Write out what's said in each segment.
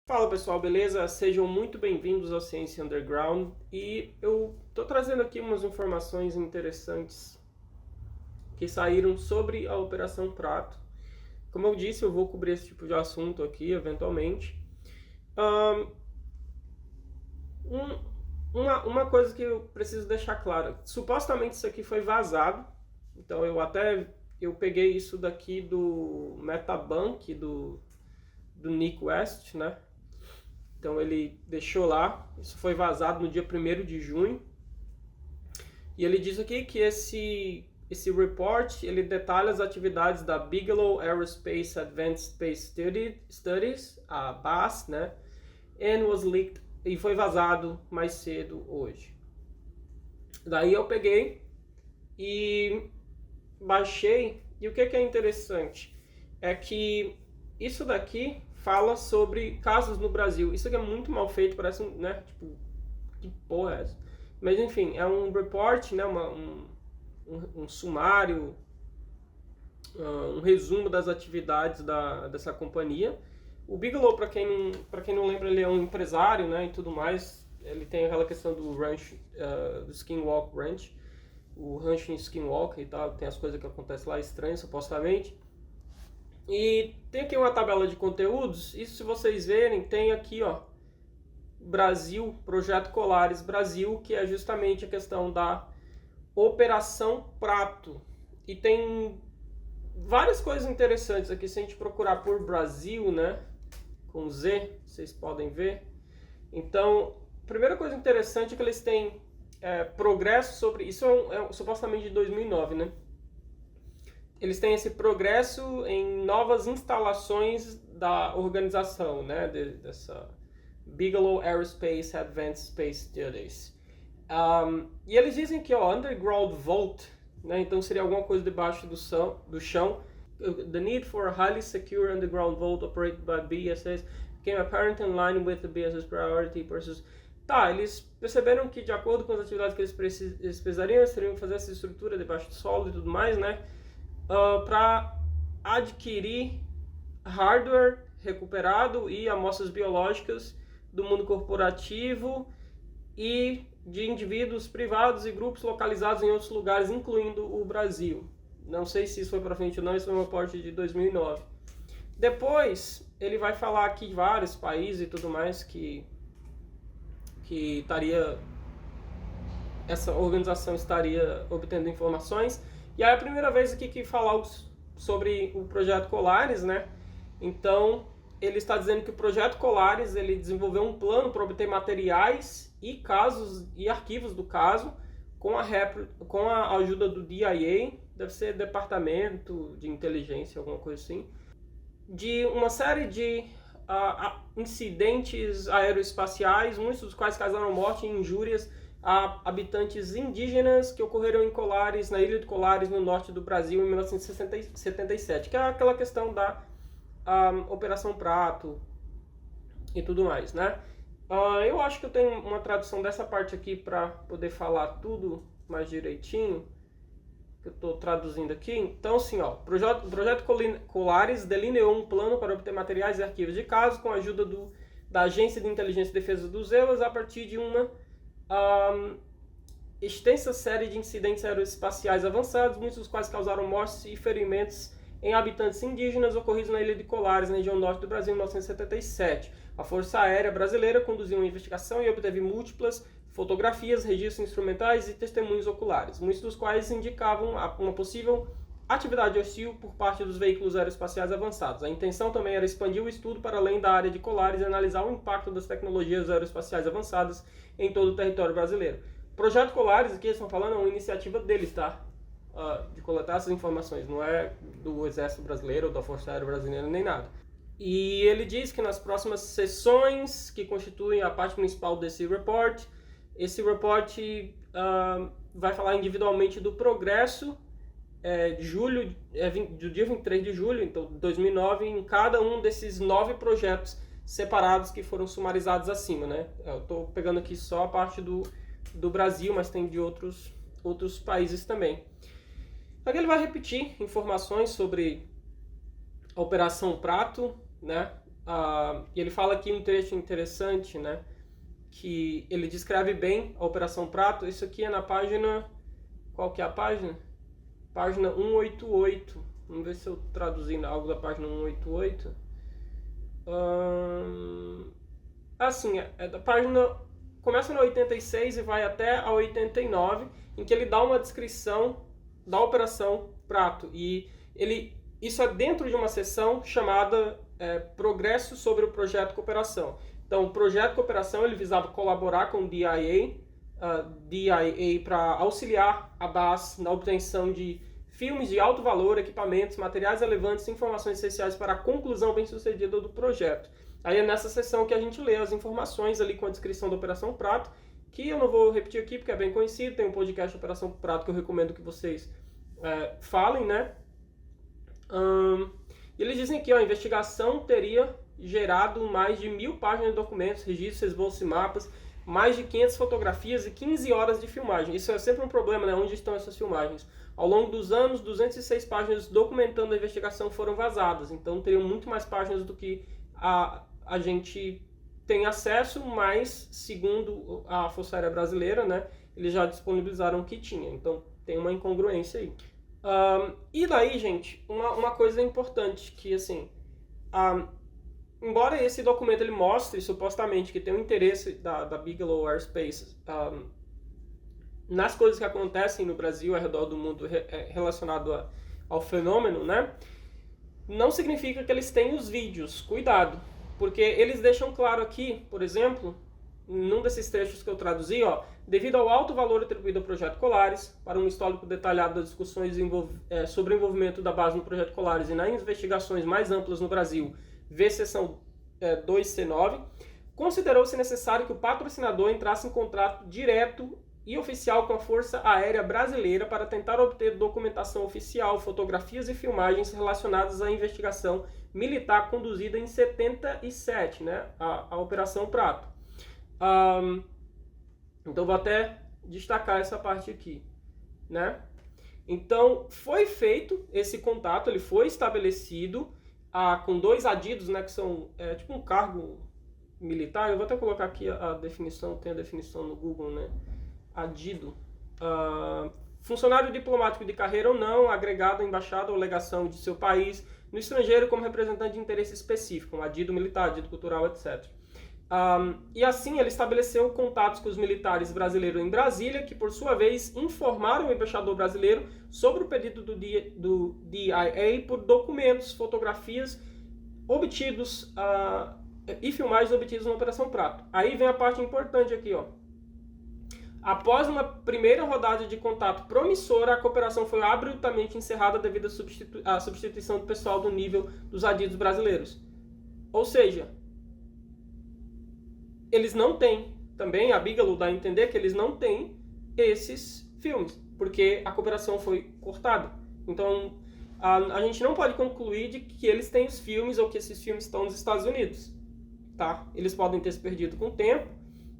Fala pessoal, beleza? Sejam muito bem-vindos ao Ciência Underground e eu tô trazendo aqui umas informações interessantes que saíram sobre a Operação Prato. Como eu disse, eu vou cobrir esse tipo de assunto aqui eventualmente. Ahn, um- uma coisa que eu preciso deixar clara: supostamente isso aqui foi vazado, então eu peguei isso daqui do Metabank do Nick West, né? Então ele deixou lá, isso foi vazado no dia 1º de junho. E ele diz aqui que esse report ele detalha as atividades da Bigelow Aerospace Advanced Space Studies, a BAS, né? And was leaked, e foi vazado mais cedo hoje. Daí eu peguei e baixei, e o que é interessante é que isso daqui fala sobre casos no Brasil. Isso aqui é muito mal feito, parece, né, tipo, que porra é essa? Mas enfim, é um report, né, um sumário, um resumo das atividades dessa companhia. O Bigelow, para quem não lembra, ele é um empresário, né, e tudo mais. Ele tem aquela questão do ranch, do Skinwalk Ranch, o rancho em Skinwalker e tal, tem as coisas que acontecem lá estranhas, supostamente. E tem aqui uma tabela de conteúdos, isso se vocês verem, tem aqui, ó, Brasil, Projeto Colares Brasil, que é justamente a questão da Operação Prato. E tem várias coisas interessantes aqui, se a gente procurar por Brasil, né, com Z, vocês podem ver. Então, a primeira coisa interessante é que eles têm progresso sobre... Isso supostamente de 2009, né? Eles têm esse progresso em novas instalações da organização, né, dessa Bigelow Aerospace Advanced Space Studies. E eles dizem que underground vault, né, então seria alguma coisa debaixo do chão. The need for a highly secure underground vault operated by BSS became apparent in line with the BSS priority pursuits. Tá, eles perceberam que de acordo com as atividades que eles precisariam, eles teriam que fazer essa estrutura debaixo do solo e tudo mais, né? Para adquirir hardware recuperado e amostras biológicas do mundo corporativo e de indivíduos privados e grupos localizados em outros lugares, incluindo o Brasil. Não sei se isso foi para frente ou não, isso foi um reporte de 2009. Depois, ele vai falar aqui de vários países e tudo mais que essa organização estaria obtendo informações. E aí é a primeira vez aqui que falar sobre o Projeto Colares, né? Então, ele está dizendo que o Projeto Colares ele desenvolveu um plano para obter materiais e casos e arquivos do caso com a ajuda do DIA, deve ser Departamento de Inteligência, alguma coisa assim, de uma série de incidentes aeroespaciais, muitos dos quais causaram morte e injúrias a habitantes indígenas que ocorreram em Colares, na ilha de Colares, no norte do Brasil, em 1977, que é aquela questão da Operação Prato e tudo mais, né? Eu acho que eu tenho uma tradução dessa parte aqui para poder falar tudo mais direitinho, que eu estou traduzindo aqui. Então, assim, ó, o Projeto Colares delineou um plano para obter materiais e arquivos de casos com a ajuda da Agência de Inteligência e Defesa dos EUAS a partir de uma extensa série de incidentes aeroespaciais avançados, muitos dos quais causaram mortes e ferimentos em habitantes indígenas ocorridos na ilha de Colares, na região norte do Brasil, em 1977. A Força Aérea Brasileira conduziu uma investigação e obteve múltiplas fotografias, registros instrumentais e testemunhos oculares, muitos dos quais indicavam uma possível atividade hostil por parte dos veículos aeroespaciais avançados. A intenção também era expandir o estudo para além da área de Colares e analisar o impacto das tecnologias aeroespaciais avançadas em todo o território brasileiro. O Projeto Colares, aqui eles estão falando, é uma iniciativa deles, tá? De coletar essas informações, não é do Exército Brasileiro ou da Força Aérea Brasileira, nem nada. E ele diz que nas próximas sessões que constituem a parte principal desse report, esse report vai falar individualmente do progresso do dia 23 de julho, então 2009, em cada um desses 9 projetos separados que foram sumarizados acima, né? Eu estou pegando aqui só a parte do Brasil, mas tem de outros países também. Aqui ele vai repetir informações sobre a Operação Prato, né? E ele fala aqui um trecho interessante, né? Que ele descreve bem a Operação Prato. Isso aqui é na página... Qual que é a página? Página 188. Vamos ver se eu traduzi algo da página 188. Assim, da página... Começa na 86 e vai até a 89, em que ele dá uma descrição da Operação Prato. E isso é dentro de uma seção chamada Progresso sobre o Projeto Cooperação. Então, o Projeto Cooperação ele visava colaborar com o DIA para auxiliar a BAS na obtenção de filmes de alto valor, equipamentos, materiais relevantes e informações essenciais para a conclusão bem-sucedida do projeto. Aí é nessa seção que a gente lê as informações ali com a descrição da Operação Prato, que eu não vou repetir aqui porque é bem conhecido, tem um podcast Operação Prato que eu recomendo que vocês falem, né? Eles dizem que a investigação teria gerado mais de 1.000 páginas de documentos, registros, esboços e mapas, mais de 500 fotografias e 15 horas de filmagem. Isso é sempre um problema, né? Onde estão essas filmagens? Ao longo dos anos, 206 páginas documentando a investigação foram vazadas. Então, teriam muito mais páginas do que a gente tem acesso, mas, segundo a Força Aérea Brasileira, né? Eles já disponibilizaram o que tinha. Então, tem uma incongruência aí. E daí, gente, uma coisa importante que, assim, embora esse documento ele mostre, supostamente, que tem um interesse da Bigelow Aerospace nas coisas que acontecem no Brasil, ao redor do mundo, relacionado ao fenômeno, né? Não significa que eles têm os vídeos. Cuidado, porque eles deixam claro aqui, por exemplo, num desses trechos que eu traduzi, devido ao alto valor atribuído ao Projeto Colares, para um histórico detalhado das discussões sobre o envolvimento da base no Projeto Colares e nas investigações mais amplas no Brasil, vê seção 2C9, considerou-se necessário que o patrocinador entrasse em contrato direto e oficial com a Força Aérea Brasileira para tentar obter documentação oficial, fotografias e filmagens relacionadas à investigação militar conduzida em 77, né, a Operação Prato. Então vou até destacar essa parte aqui, né? Então foi feito esse contato, ele foi estabelecido com dois adidos, né, que são tipo um cargo militar. Eu vou até colocar aqui a definição, tem a definição no Google, né? Adido. Funcionário diplomático de carreira ou não, agregado à embaixada ou legação de seu país no estrangeiro como representante de interesse específico, um adido militar, adido cultural, etc. E assim ele estabeleceu contatos com os militares brasileiros em Brasília, que por sua vez informaram o embaixador brasileiro sobre o pedido do DIA por documentos, fotografias obtidos e filmagens obtidas na Operação Prato. Aí vem a parte importante aqui, Após uma primeira rodada de contato promissora, a cooperação foi abruptamente encerrada devido à substituição do pessoal do nível dos adidos brasileiros. Ou seja, eles não têm, também a Bigelow dá a entender que eles não têm esses filmes, porque a cooperação foi cortada. Então, a gente não pode concluir de que eles têm os filmes ou que esses filmes estão nos Estados Unidos, tá? Eles podem ter se perdido com o tempo,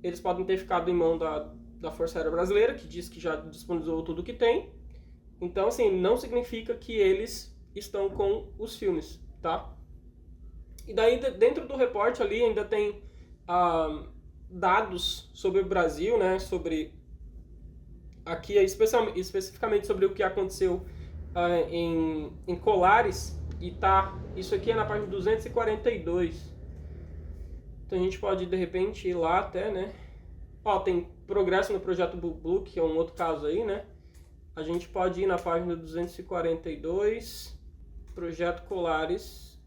eles podem ter ficado em mão da Força Aérea Brasileira, que diz que já disponibilizou tudo que tem. Então, assim, não significa que eles estão com os filmes, tá? E daí, dentro do reporte ali, ainda tem dados sobre o Brasil, né? Sobre... Aqui, especificamente sobre o que aconteceu em Colares. E tá... Isso aqui é na página 242. Então, a gente pode, de repente, ir lá até, né? Tem progresso no projeto Blue, que é um outro caso aí, né? A gente pode ir na página 242, projeto Colares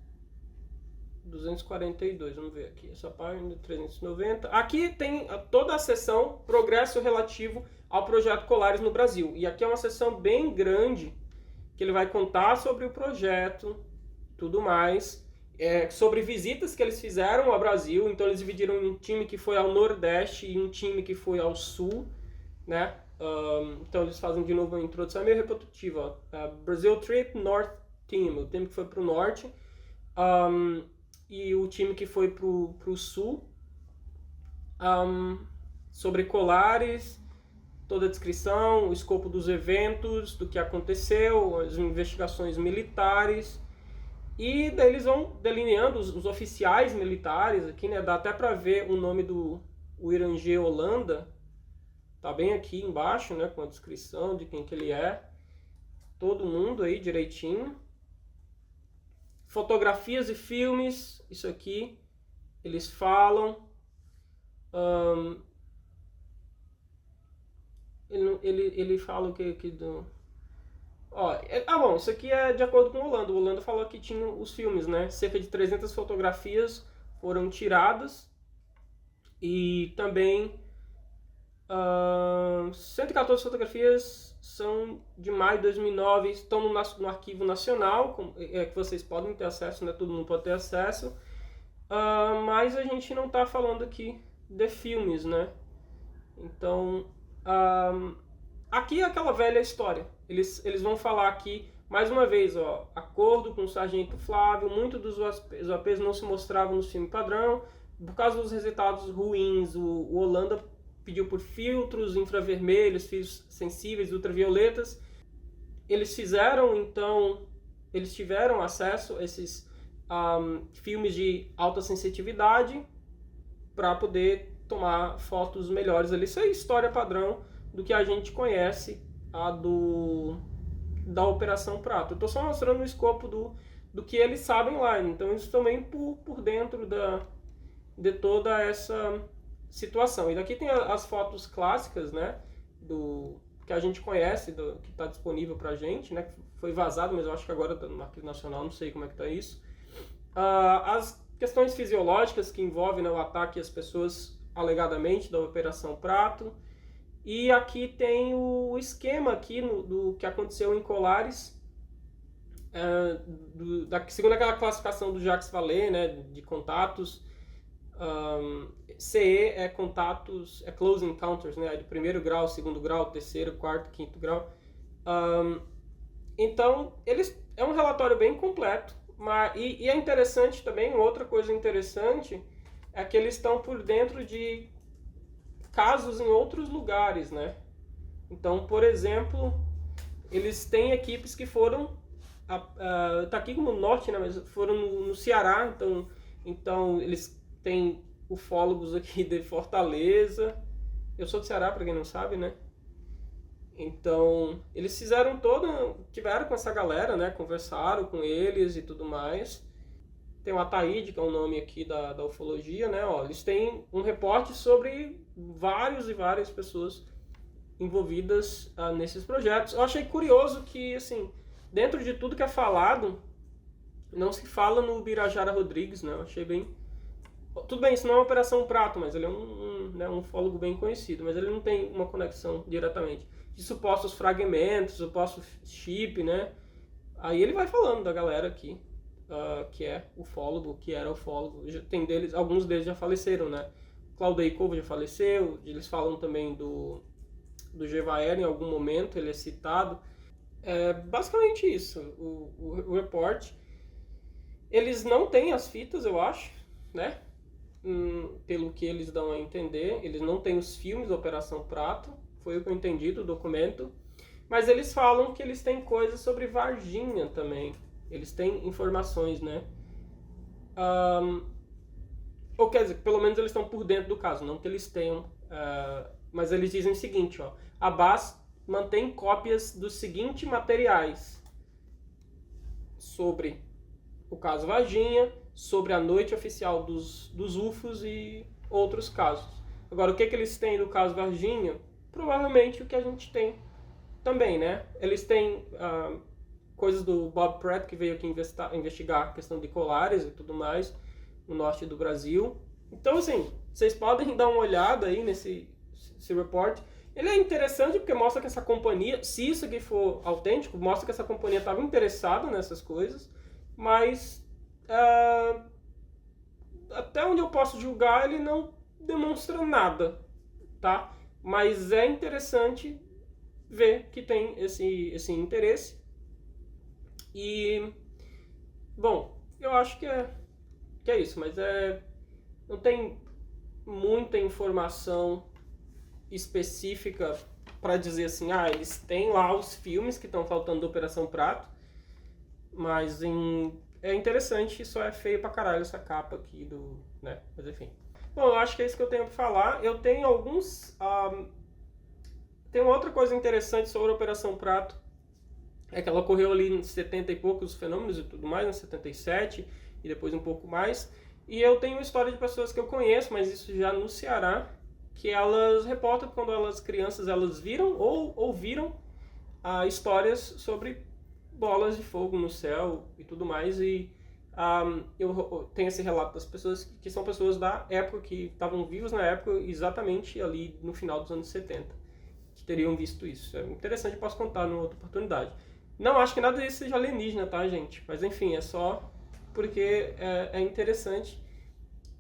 242, vamos ver aqui, essa página 390. Aqui tem toda a seção progresso relativo ao projeto Colares no Brasil. E aqui é uma seção bem grande, que ele vai contar sobre o projeto, tudo mais. Sobre visitas que eles fizeram ao Brasil. Então eles dividiram um time que foi ao Nordeste e um time que foi ao Sul, né? Então eles fazem de novo uma introdução, é meio repetitiva. Brazil Trip North Team, o time que foi para o Norte, e o time que foi para o Sul. Sobre Colares, toda a descrição, o escopo dos eventos, do que aconteceu, as investigações militares. E daí eles vão delineando os oficiais militares aqui, né? Dá até para ver o nome do Irangê Holanda, tá bem aqui embaixo, né? Com a descrição de quem que ele é. Todo mundo aí direitinho. Fotografias e filmes, isso aqui, eles falam. Ele fala o que do... Ó, bom, isso aqui é de acordo com o Holanda. O Holanda falou que tinha os filmes, né? Cerca de 300 fotografias foram tiradas. E também 114 fotografias são de maio de 2009, estão no Arquivo Nacional, que vocês podem ter acesso, né? Todo mundo pode ter acesso. Mas a gente não está falando aqui de filmes, né? Então, aqui é aquela velha história. Eles vão falar aqui, mais uma vez, ó, acordo com o Sargento Flávio, muitos dos UAPs não se mostravam no filme padrão, por causa dos resultados ruins, o Holanda pediu por filtros infravermelhos, fios sensíveis, ultravioletas. Eles fizeram, então, eles tiveram acesso a esses filmes de alta sensitividade para poder tomar fotos melhores ali. Isso é história padrão do que a gente conhece da Operação Prato. Eu estou só mostrando o escopo do que eles sabem lá. Então, eles também por dentro de toda essa situação. E daqui tem as fotos clássicas, né? Que a gente conhece, que está disponível para a gente, né? Foi vazado, mas eu acho que agora está no Arquivo Nacional, não sei como é que está isso. As questões fisiológicas que envolvem, né, o ataque às pessoas alegadamente da Operação Prato. E aqui tem o esquema aqui do que aconteceu em Colares, segundo aquela classificação do Jacques Vallée, né, de contatos. CE é contatos, é close encounters, né, de primeiro grau, segundo grau, terceiro, quarto, quinto grau. Então, é um relatório bem completo. E é interessante também, outra coisa interessante, é que eles estão por dentro de casos em outros lugares, né? Então, por exemplo, eles têm equipes que foram, tá aqui no norte, né? Mas foram no Ceará, então eles têm ufólogos aqui de Fortaleza. Eu sou do Ceará, para quem não sabe, né? Então, eles tiveram com essa galera, né? Conversaram com eles e tudo mais. Tem o Ataíde, que é o nome aqui da ufologia, né? Ó, eles têm um reporte sobre várias e várias pessoas envolvidas nesses projetos. Eu achei curioso que, assim, dentro de tudo que é falado, não se fala no Birajara Rodrigues, né? Eu achei bem... Tudo bem, isso não é uma Operação Prato, mas ele é um ufólogo bem conhecido, mas ele não tem uma conexão diretamente. De supostos fragmentos, suposto chip, né? Aí ele vai falando da galera aqui. Que é ufólogo, que era ufólogo. Alguns deles já faleceram, né? Claudei Couve já faleceu. Eles falam também do Gevaer em algum momento, ele é citado. É basicamente isso, o report. Eles não têm as fitas, eu acho, né? Pelo que eles dão a entender. Eles não têm os filmes da Operação Prato, foi o que eu entendi do documento. Mas eles falam que eles têm coisas sobre Varginha também. Eles têm informações, né? Ou quer dizer, pelo menos eles estão por dentro do caso, não que eles tenham. Mas eles dizem o seguinte, ó. A BAS mantém cópias dos seguintes materiais sobre o caso Varginha, sobre a noite oficial dos UFOs e outros casos. Agora, o que eles têm do caso Varginha? Provavelmente o que a gente tem também, né? Eles têm... coisas do Bob Pratt, que veio aqui investigar a questão de Colares e tudo mais, no norte do Brasil. Então, assim, vocês podem dar uma olhada aí nesse report. Ele é interessante porque mostra que essa companhia, se isso aqui for autêntico, mostra que essa companhia estava interessada nessas coisas, mas até onde eu posso julgar, ele não demonstra nada, tá? Mas é interessante ver que tem esse interesse. E, bom, eu acho que é isso, mas não tem muita informação específica para dizer assim, eles têm lá os filmes que estão faltando da Operação Prato, mas é interessante, só é feio pra caralho essa capa aqui do, né, mas enfim. Bom, eu acho que é isso que eu tenho pra falar. Eu tenho alguns... tem uma outra coisa interessante sobre a Operação Prato, é que ela ocorreu ali em 70 e poucos fenômenos e tudo mais, em 77 e depois um pouco mais. E eu tenho uma história de pessoas que eu conheço, mas isso já no Ceará, que elas reportam quando elas crianças elas viram ou ouviram histórias sobre bolas de fogo no céu e tudo mais. E eu tenho esse relato das pessoas que são pessoas da época, que estavam vivas na época, exatamente ali no final dos anos 70, que teriam visto isso. É interessante, posso contar numa outra oportunidade. Não acho que nada disso seja alienígena, tá, gente? Mas enfim, é só porque é interessante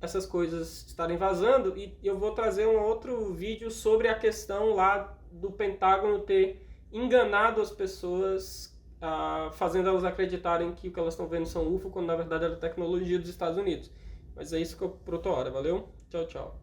essas coisas estarem vazando. E eu vou trazer um outro vídeo sobre a questão lá do Pentágono ter enganado as pessoas, fazendo elas acreditarem que o que elas estão vendo são UFO, quando na verdade era tecnologia dos Estados Unidos. Mas é isso que eu por outra hora. Valeu? Tchau, tchau.